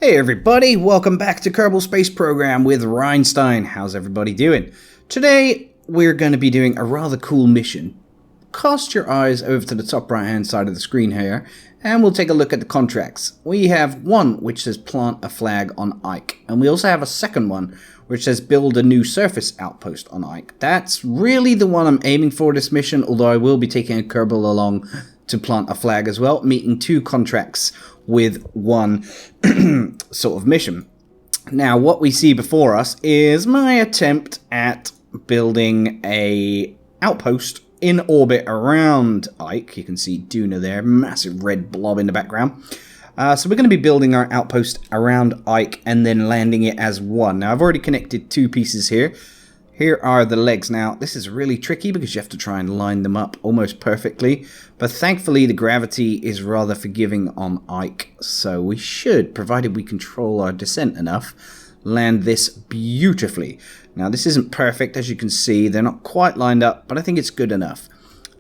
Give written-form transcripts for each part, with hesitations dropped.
Hey everybody, welcome back to Kerbal Space Program with REinstein. How's everybody doing? Today we're going to be doing a rather cool mission. Cast your eyes over to the top right hand side of the screen here and we'll take a look at the contracts. We have one which says plant a flag on IKE, and we also have a second one which says build a new surface outpost on IKE. That's really the one I'm aiming for this mission, although I will be taking a Kerbal along to plant a flag as well, meeting two contracts with one sort of mission. Now, what we see before us is my attempt at building a outpost in orbit around IKE. You can see Duna there, massive red blob in the background. So we're going to be building our outpost around IKE and then landing it as one. Now, I've already connected two pieces here. Here are the legs. Now, this is really tricky because you have to try and line them up almost perfectly. But thankfully, the gravity is rather forgiving on IKE. So we should, provided we control our descent enough, land this beautifully. Now, this isn't perfect, as you can see. They're not quite lined up, but I think it's good enough.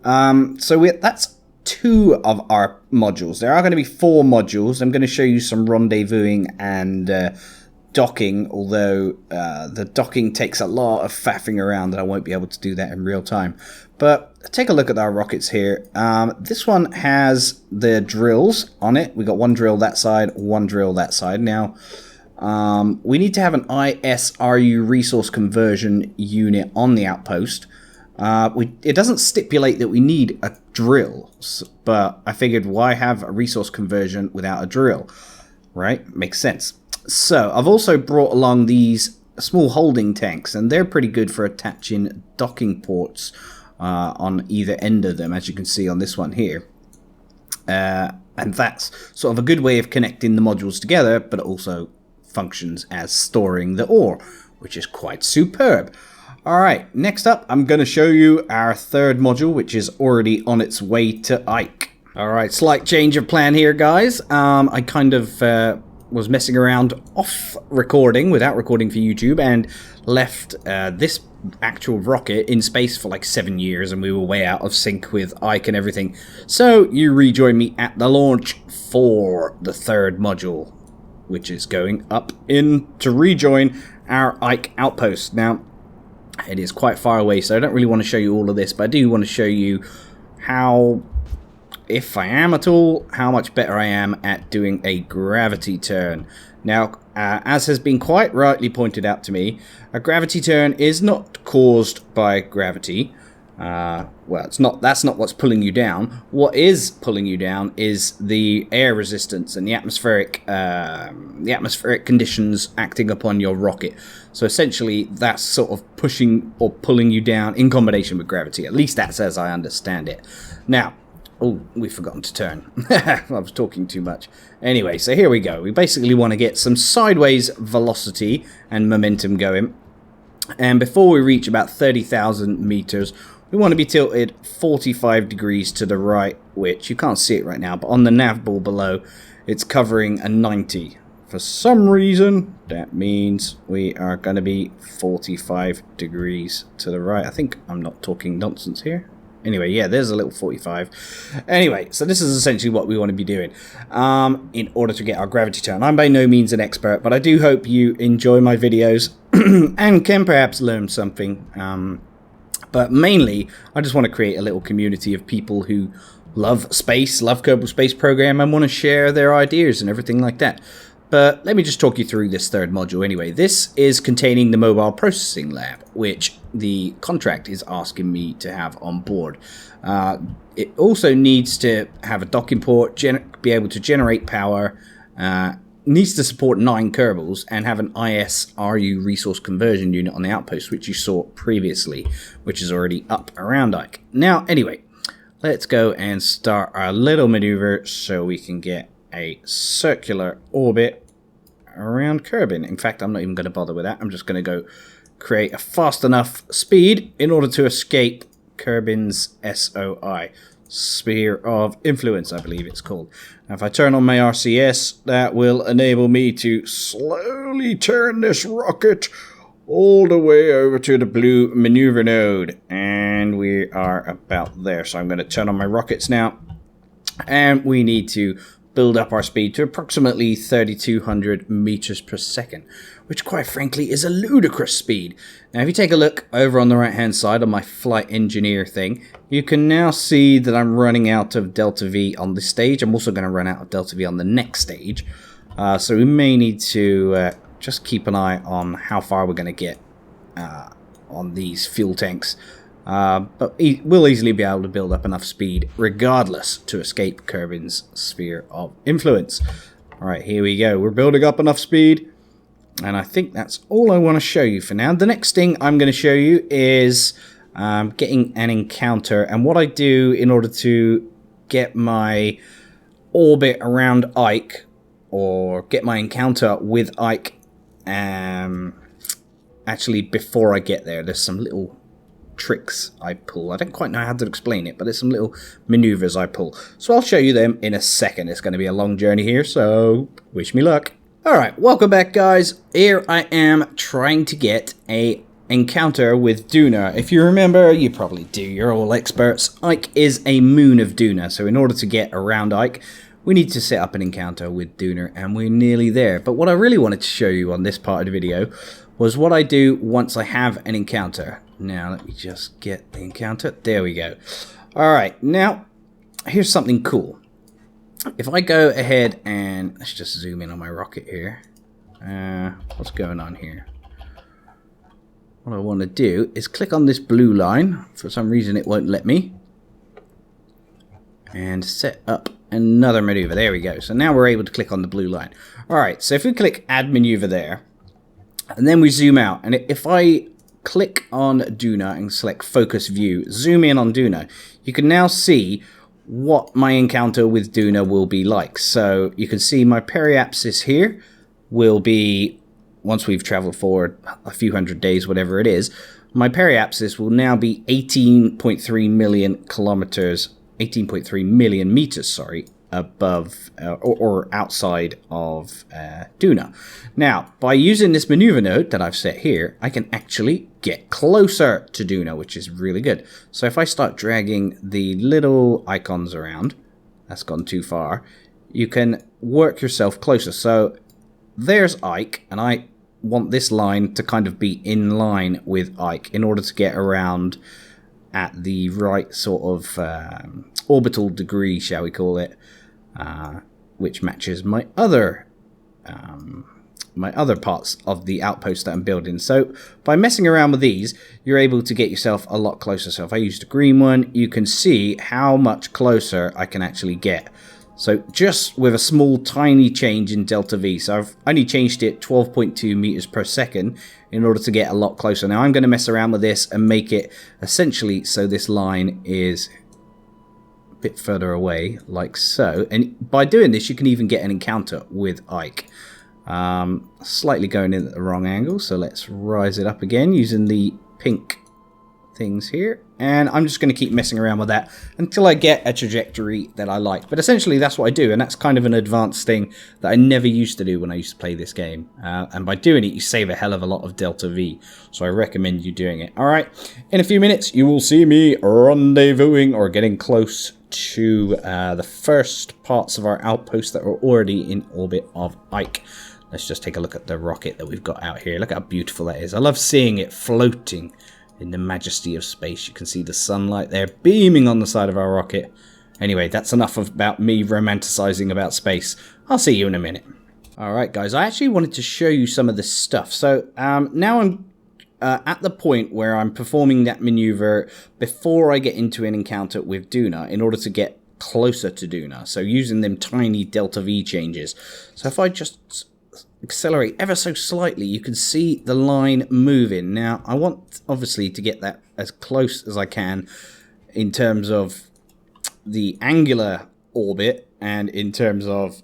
That's two of our modules. There are going to be four modules. I'm going to show you some rendezvousing and docking, although the docking takes a lot of faffing around and I won't be able to do that in real time. But take a look at our rockets here. This one has the drills on it. We got one drill that side, one drill that side. Now, we need to have an ISRU resource conversion unit on the outpost. It doesn't stipulate that we need a drill, but I figured why have a resource conversion without a drill, right? Makes sense. So, I've also brought along these small holding tanks, and they're pretty good for attaching docking ports on either end of them, as you can see on this one here. And that's sort of a good way of connecting the modules together, but it also functions as storing the ore, which is quite superb. Alright, next up, I'm going to show you our third module, which is already on its way to IKE. Alright, slight change of plan here, guys. I kind of was messing around off recording, without recording for YouTube, and left this actual rocket in space for like 7 years, and we were way out of sync with IKE and everything. So you rejoin me at the launch for the third module, which is going up in to rejoin our IKE outpost. Now, it is quite far away, so I don't really want to show you all of this, but I do want to show you how, if I am at all, how much better I am at doing a gravity turn. Now, as has been quite rightly pointed out to me, a gravity turn is not caused by gravity. Well, it's not. That's not what's pulling you down. What is pulling you down is the air resistance and the atmospheric conditions acting upon your rocket. So essentially, that's sort of pushing or pulling you down in combination with gravity. At least that's as I understand it. Now, oh, we've forgotten to turn. I was talking too much. Anyway, so here we go. We basically want to get some sideways velocity and momentum going. And before we reach about 30,000 meters, we want to be tilted 45 degrees to the right, which you can't see it right now, but on the nav ball below, it's covering a 90. For some reason, that means we are going to be 45 degrees to the right. I think I'm not talking nonsense here. Anyway, yeah, there's a little 45. Anyway, so this is essentially what we want to be doing in order to get our gravity turn. I'm by no means an expert, but I do hope you enjoy my videos and can perhaps learn something. But mainly, I just want to create a little community of people who love space, love Kerbal Space Program, and want to share their ideas and everything like that. But let me just talk you through this third module anyway. This is containing the mobile processing lab, which the contract is asking me to have on board. It also needs to have a docking port, be able to generate power, needs to support 9 Kerbals, and have an ISRU resource conversion unit on the outpost, which you saw previously, which is already up around IKE. Now, anyway, let's go and start our little maneuver so we can get a circular orbit around Kerbin. In fact, I'm not even going to bother with that. I'm just going to go create a fast enough speed in order to escape Kerbin's SOI. Sphere of Influence, I believe it's called. Now, if I turn on my RCS, that will enable me to slowly turn this rocket all the way over to the blue maneuver node. And we are about there. So I'm going to turn on my rockets now. And we need to build up our speed to approximately 3,200 meters per second, which quite frankly is a ludicrous speed. Now if you take a look over on the right hand side on my flight engineer thing, you can now see that I'm running out of delta V on this stage. I'm also going to run out of delta V on the next stage. So we may need to just keep an eye on how far we're going to get on these fuel tanks. But we'll easily be able to build up enough speed regardless to escape Kerbin's sphere of influence. Alright, here we go. We're building up enough speed. And I think that's all I want to show you for now. The next thing I'm going to show you is getting an encounter. And what I do in order to get my orbit around Ike, or get my encounter with Ike, actually before I get there, there's some little tricks I pull. I don't quite know how to explain it, but there's some little maneuvers I pull. So I'll show you them in a second. It's going to be a long journey here, so wish me luck. Alright, welcome back guys. Here I am trying to get a encounter with Duna. If you remember, you probably do, you're all experts, Ike is a moon of Duna. So in order to get around Ike, we need to set up an encounter with Duna, and we're nearly there. But what I really wanted to show you on this part of the video was what I do once I have an encounter. Now, let me just get the encounter. There we go. Alright, now, here's something cool. If I go ahead and... let's just zoom in on my rocket here. What's going on here? What I want to do is click on this blue line. For some reason, it won't let me. And set up another maneuver. There we go. So now we're able to click on the blue line. Alright, so if we click Add Maneuver there, and then we zoom out, and if I click on Duna and select Focus View, zoom in on Duna, you can now see what my encounter with Duna will be like. So you can see my periapsis here will be, once we've traveled forward a few hundred days, whatever it is, my periapsis will now be 18.3 million kilometers, 18.3 million meters, sorry, above or outside of Duna. Now, by using this maneuver node that I've set here, I can actually get closer to Duna, which is really good. So if I start dragging the little icons around, that's gone too far, you can work yourself closer. So there's Ike, and I want this line to kind of be in line with Ike in order to get around at the right sort of orbital degree, shall we call it, which matches my other parts of the outpost that I'm building. So by messing around with these, you're able to get yourself a lot closer. So if I use the green one, you can see how much closer I can actually get. So just with a small tiny change in delta V. So I've only changed it 12.2 meters per second in order to get a lot closer. Now I'm going to mess around with this and make it essentially so this line is a bit further away, like so. And by doing this, you can even get an encounter with Ike. Slightly going in at the wrong angle, so let's rise it up again using the pink things here, and I'm just going to keep messing around with that until I get a trajectory that I like. But essentially that's what I do, and that's kind of an advanced thing that I never used to do when I used to play this game, and by doing it you save a hell of a lot of delta V, so I recommend you doing it. Alright, in a few minutes you will see me rendezvousing or getting close to the first parts of our outpost that are already in orbit of Ike. Let's just take a look at the rocket that we've got out here. Look how beautiful that is. I love seeing it floating in the majesty of space. You can see the sunlight there beaming on the side of our rocket. Anyway, that's enough about me romanticizing about space. I'll see you in a minute. Alright guys, I actually wanted to show you some of this stuff. So now I'm at the point where I'm performing that maneuver before I get into an encounter with Duna in order to get closer to Duna. So using them tiny delta V changes. So if I just accelerate ever so slightly, you can see the line moving. Now I want obviously to get that as close as I can in terms of the angular orbit and in terms of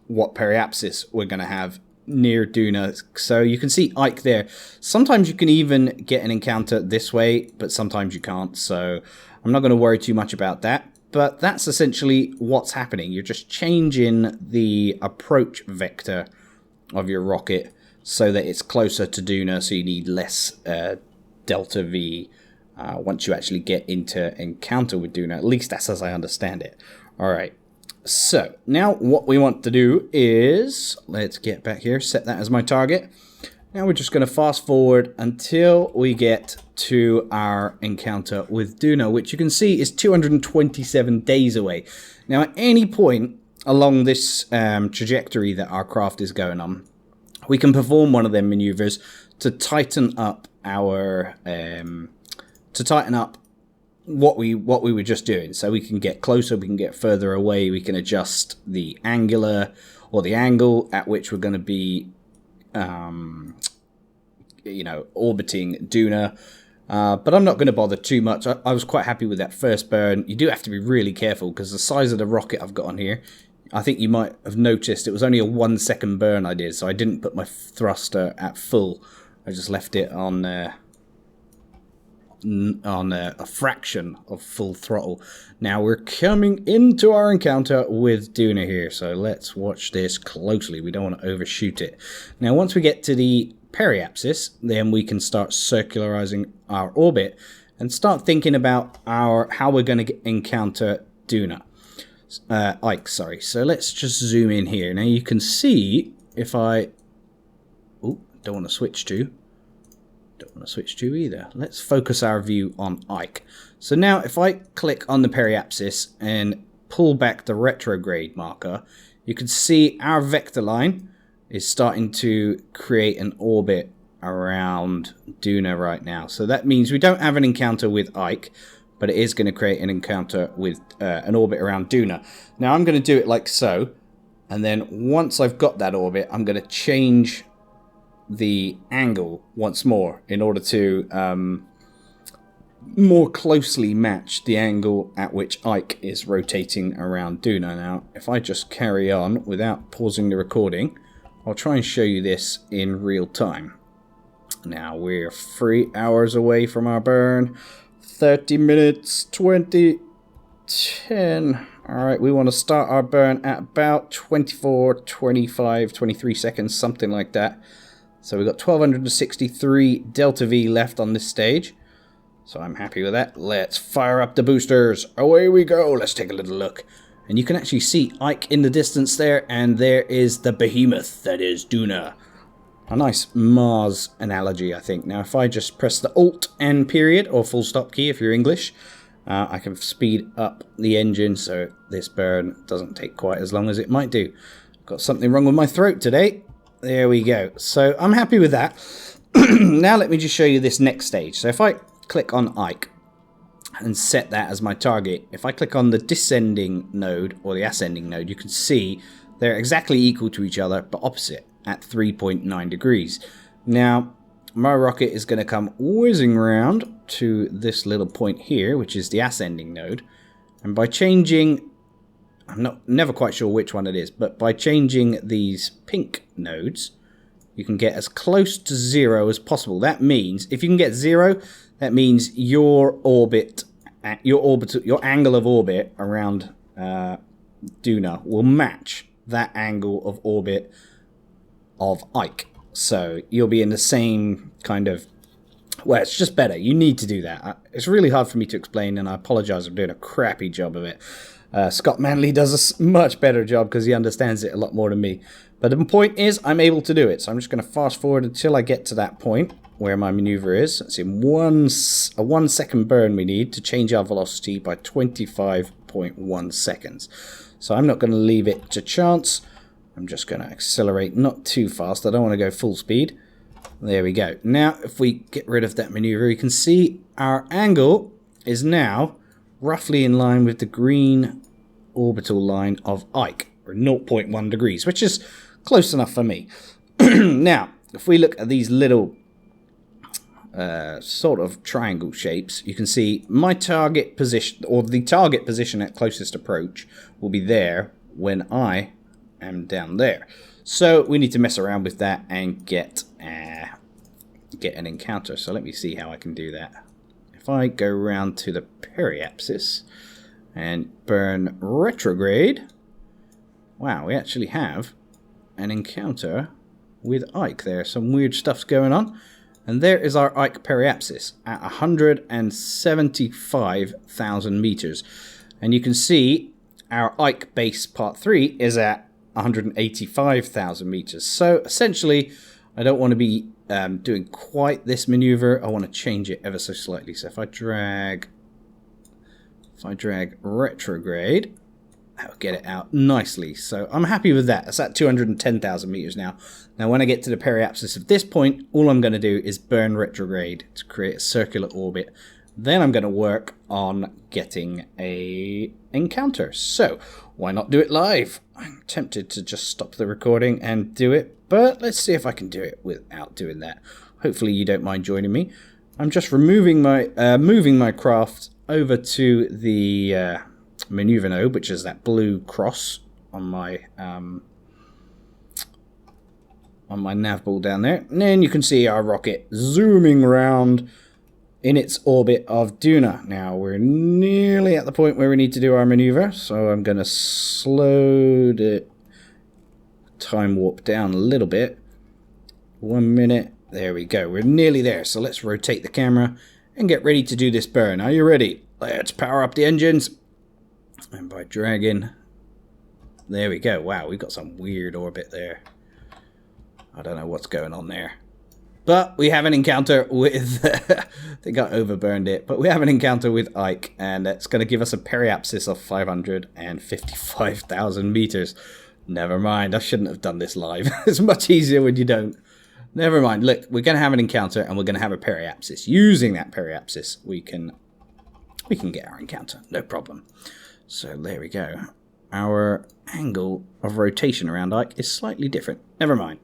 what periapsis we're going to have near Duna. So you can see Ike there. Sometimes you can even get an encounter this way, but sometimes you can't, so I'm not going to worry too much about that. But that's essentially what's happening. You're just changing the approach vector of your rocket so that it's closer to Duna, so you need less delta V once you actually get into encounter with Duna. At least that's as I understand it. Alright, So now what we want to do is, let's get back here, set that as my target. Now we're just going to fast forward until we get to our encounter with Duna, which you can see is 227 days away. Now at any point along this trajectory that our craft is going on, we can perform one of them maneuvers to tighten up our what we were just doing. So we can get closer, we can get further away, we can adjust the angular or the angle at which we're going to be orbiting Duna. But I'm not going to bother too much. I was quite happy with that first burn. You do have to be really careful because the size of the rocket I've got on here, I think you might have noticed it was only a 1 second burn I did, so I didn't put my thruster at full. I just left it on a fraction of full throttle. Now we're coming into our encounter with Duna here, so let's watch this closely. We don't want to overshoot it. Now once we get to the periapsis, then we can start circularizing our orbit and start thinking about how we're going to encounter Duna. Ike, sorry. So let's just zoom in here. Now you can see if I... Oh, don't want to switch to. Don't want to switch to either. Let's focus our view on Ike. So now if I click on the periapsis and pull back the retrograde marker, you can see our vector line is starting to create an orbit around Duna right now. So that means we don't have an encounter with Ike, but it is going to create an encounter with an orbit around Duna. Now I'm going to do it like so, and then once I've got that orbit, I'm going to change the angle once more in order to more closely match the angle at which Ike is rotating around Duna. Now, if I just carry on without pausing the recording, I'll try and show you this in real time. Now, we're 3 hours away from our burn. 30 minutes, 20, 10. Alright, we want to start our burn at about 24, 25, 23 seconds, something like that. So we've got 1263 delta V left on this stage. So I'm happy with that. Let's fire up the boosters. Away we go. Let's take a little look. And you can actually see Ike in the distance there, and there is the behemoth that is Duna. A nice Mars analogy, I think. Now, if I just press the Alt N period, or full stop key if you're English, I can speed up the engine so this burn doesn't take quite as long as it might do. Got something wrong with my throat today. There we go. So I'm happy with that. Now let me just show you this next stage. So if I click on Ike and set that as my target, if I click on the descending node or the ascending node, you can see they're exactly equal to each other but opposite at 3.9 degrees. Now my rocket is going to come whizzing round to this little point here, which is the ascending node, and by changing, I'm never quite sure which one it is, but by changing these pink nodes, you can get as close to 0 as possible. That means if you can get 0, that means your orbit, your angle of orbit around Duna will match that angle of orbit of Ike. So you'll be in the same kind of... Well, it's just better. You need to do that. It's really hard for me to explain, and I apologize. I'm doing a crappy job of it. Scott Manley does a much better job because he understands it a lot more than me. But the point is, I'm able to do it. So I'm just going to fast forward until I get to that point where my maneuver is. It's in a 1 second burn we need to change our velocity by 25.1 seconds. So I'm not going to leave it to chance. I'm just going to accelerate not too fast. I don't want to go full speed. There we go. Now, if we get rid of that maneuver, you can see our angle is now roughly in line with the green orbital line of Ike, or 0.1 degrees, which is close enough for me. Now, if we look at these little sort of triangle shapes, you can see my target position, or the target position at closest approach, will be there when I am down there. So we need to mess around with that and get an encounter. So let me see how I can do that. If I go around to the periapsis and burn retrograde, wow, we actually have an encounter with Ike there. Some weird stuff's going on. And there is our Ike periapsis at 175,000 meters. And you can see our IKE base part 3 is at 185,000 meters. So essentially, I don't want to be doing quite this maneuver. I want to change it ever so slightly. So if I drag retrograde, that'll get it out nicely. So I'm happy with that. It's at 210,000 meters now. Now when I get to the periapsis of this point, all I'm going to do is burn retrograde to create a circular orbit. Then I'm going to work on getting a encounter. So why not do it live? I'm tempted to just stop the recording and do it, but let's see if I can do it without doing that. Hopefully you don't mind joining me. I'm just removing my moving my craft over to the maneuver node, which is that blue cross on my nav ball down there. And then you can see our rocket zooming around in its orbit of Duna. Now we're nearly at the point where we need to do our maneuver, so I'm going to slow the time warp down a little bit. 1 minute. There we go. We're nearly there. So let's rotate the camera and get ready to do this burn. Are you ready? Let's power up the engines. And by dragging, there we go. Wow, we've got some weird orbit there. I don't know what's going on there. But we have an encounter with, I think I overburned it, but we have an encounter with IKE, and it's going to give us a periapsis of 555,000 meters. Never mind, I shouldn't have done this live. It's much easier when you don't. Never mind, look, we're going to have an encounter, and we're going to have a periapsis. Using that periapsis, we can get our encounter, no problem. So there we go. Our angle of rotation around IKE is slightly different. Never mind.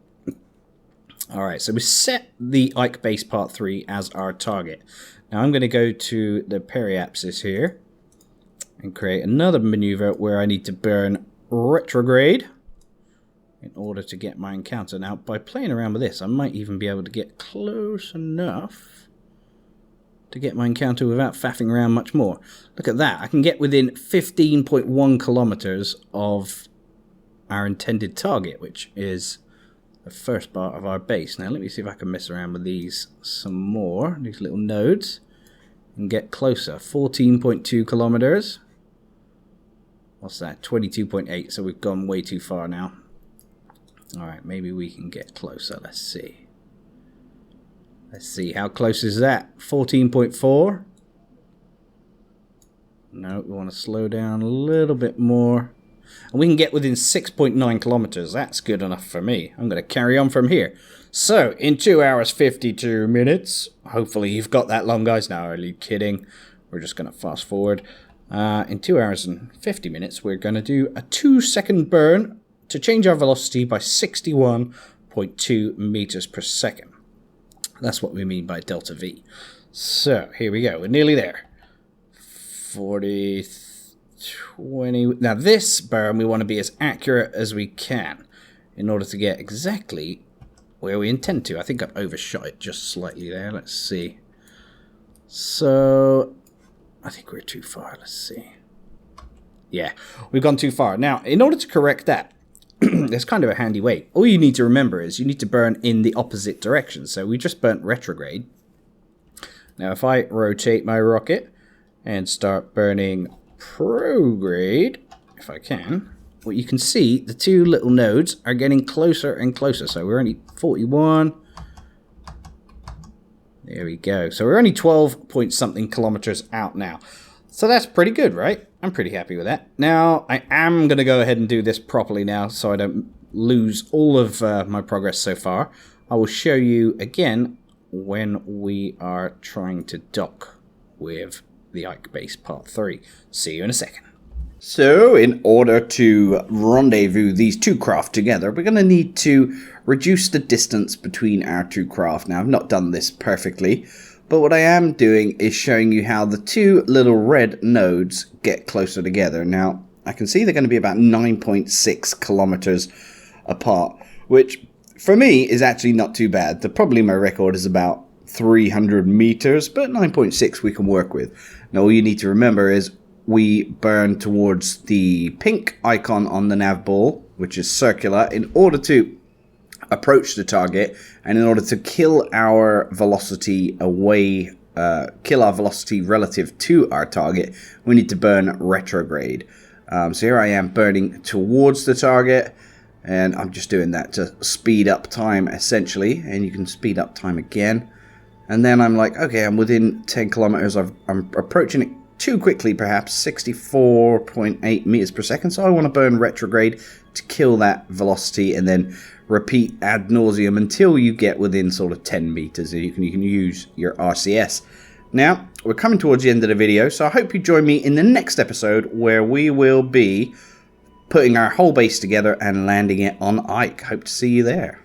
Alright, so we set the IKE base part 3 as our target. Now I'm going to go to the periapsis here and create another maneuver where I need to burn retrograde in order to get my encounter. Now, by playing around with this, I might even be able to get close enough to get my encounter without faffing around much more. Look at that. I can get within 15.1 kilometers of our intended target, which is the first part of our base. Now let me see if I can mess around with these some more, these little nodes, and get closer. 14.2 kilometers. What's that? 22.8. So we've gone way too far now. Alright, maybe we can get closer. Let's see. Let's see, how close is that? 14.4. No, we want to slow down a little bit more. And we can get within 6.9 kilometers. That's good enough for me. I'm going to carry on from here. So, in 2 hours 52 minutes, hopefully you've got that long, guys. No, are you kidding? We're just going to fast forward. In 2 hours and 50 minutes, we're going to do a 2-second burn to change our velocity by 61.2 meters per second. That's what we mean by delta V. So, here we go. We're nearly there. 40... 20. Now this burn we want to be as accurate as we can in order to get exactly where we intend to. I think I've overshot it just slightly there. Let's see. So I think we're too far. Let's see. Yeah, we've gone too far. Now in order to correct that, there's kind of a handy way. All you need to remember is you need to burn in the opposite direction. So we just burnt retrograde. Now if I rotate my rocket and start burning prograde, if I can, what you can see, the two little nodes are getting closer and closer. So we're only 41. There we go. So we're only 12 point something kilometers out now. So that's pretty good, right? I'm pretty happy with that. Now, I am going to go ahead and do this properly now so I don't lose all of my progress so far. I will show you again when we are trying to dock with the IKE base part 3. See you in a second. So, in order to rendezvous these two craft together, we're going to need to reduce the distance between our two craft. Now, I've not done this perfectly, but what I am doing is showing you how the two little red nodes get closer together. Now, I can see they're going to be about 9.6 kilometers apart, which for me is actually not too bad. Probably my record is about 300 meters, but 9.6 we can work with. Now all you need to remember is we burn towards the pink icon on the nav ball, which is circular, in order to approach the target and in order to kill our velocity away, kill our velocity relative to our target, we need to burn retrograde. So here I am burning towards the target, and I'm just doing that to speed up time essentially, and you can speed up time again. And then I'm like, okay, I'm within 10 kilometers. I'm approaching it too quickly, perhaps 64.8 meters per second. So I want to burn retrograde to kill that velocity, and then repeat ad nauseum until you get within sort of 10 meters. And you can use your RCS. Now, we're coming towards the end of the video, so I hope you join me in the next episode where we will be putting our whole base together and landing it on Ike. Hope to see you there.